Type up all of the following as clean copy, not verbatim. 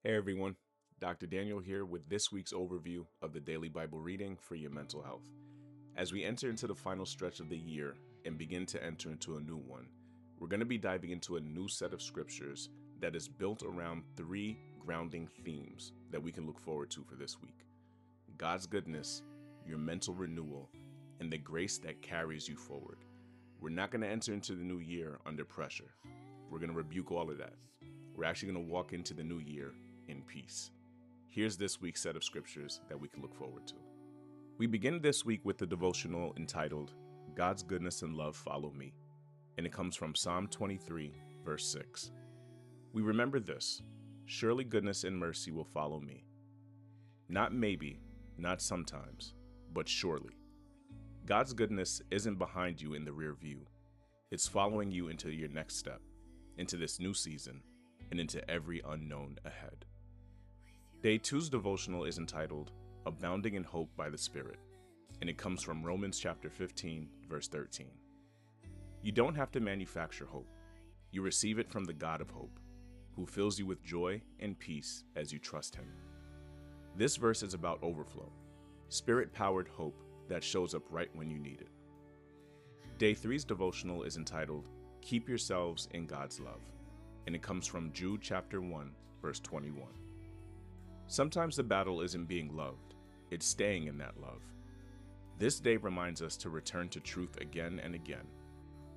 Hey everyone, Dr. Daniel here with this week's overview of the daily Bible reading for your mental health. As we enter into the final stretch of the year and begin to enter into a new one, we're going to be diving into a new set of scriptures that is built around three grounding themes that we can look forward to for this week: God's goodness, your mental renewal, and the grace that carries you forward. We're not going to enter into the new year under pressure. We're going to rebuke all of that. We're actually going to walk into the new year in peace. Here's this week's set of scriptures that we can look forward to. We begin this week with the devotional entitled, God's Goodness and Love Follow Me, and it comes from Psalm 23, verse 6. We remember this: surely goodness and mercy will follow me. Not maybe, not sometimes, but surely. God's goodness isn't behind you in the rear view. It's following you into your next step, into this new season, and into every unknown ahead. Day 2's devotional is entitled, Abounding in Hope by the Spirit, and it comes from Romans chapter 15, verse 13. You don't have to manufacture hope. You receive it from the God of hope, who fills you with joy and peace as you trust him. This verse is about overflow, spirit-powered hope that shows up right when you need it. Day 3's devotional is entitled, Keep Yourselves in God's Love, and it comes from Jude chapter 1, verse 21. Sometimes the battle isn't being loved, it's staying in that love. This day reminds us to return to truth again and again.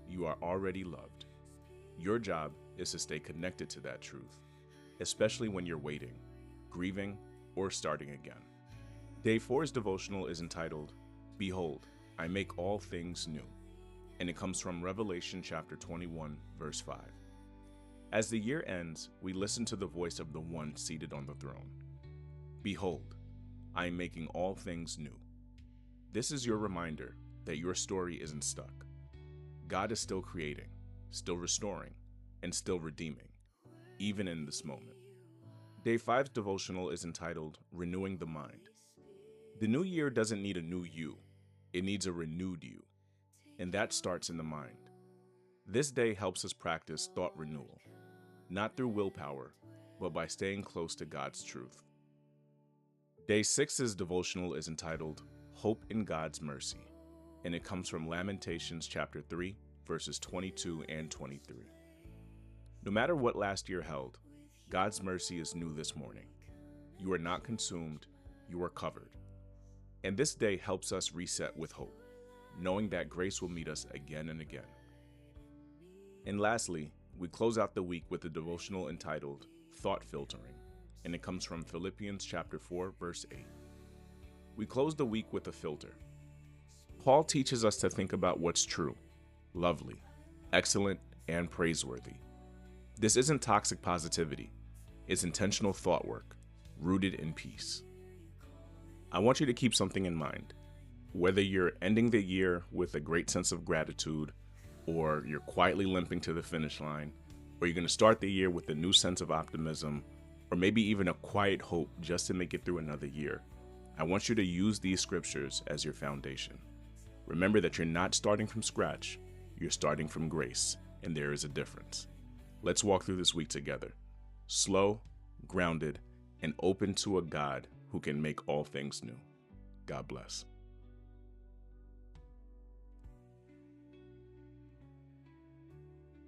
You are already loved. Your job is to stay connected to that truth, especially when you're waiting, grieving, or starting again. Day 4's devotional is entitled, Behold, I make all things new, and it comes from Revelation chapter 21, verse 5. As the year ends, we listen to the voice of the one seated on the throne. Behold, I am making all things new. This is your reminder that your story isn't stuck. God is still creating, still restoring, and still redeeming, even in this moment. Day 5's devotional is entitled, Renewing the Mind. The new year doesn't need a new you, it needs a renewed you, and that starts in the mind. This day helps us practice thought renewal, not through willpower, but by staying close to God's truth. Day 6's devotional is entitled, Hope in God's Mercy, and it comes from Lamentations chapter 3, verses 22 and 23. No matter what last year held, God's mercy is new this morning. You are not consumed, you are covered. And this day helps us reset with hope, knowing that grace will meet us again and again. And lastly, we close out the week with a devotional entitled, Thought Filtering, and it comes from Philippians chapter 4, verse 8. We close the week with a filter. Paul teaches us to think about what's true, lovely, excellent, and praiseworthy. This isn't toxic positivity. It's intentional thought work, rooted in peace. I want you to keep something in mind. Whether you're ending the year with a great sense of gratitude, or you're quietly limping to the finish line, or you're going to start the year with a new sense of optimism, or maybe even a quiet hope just to make it through another year, I want you to use these scriptures as your foundation. Remember that you're not starting from scratch, you're starting from grace, and there is a difference. Let's walk through this week together, slow, grounded, and open to a God who can make all things new. God bless.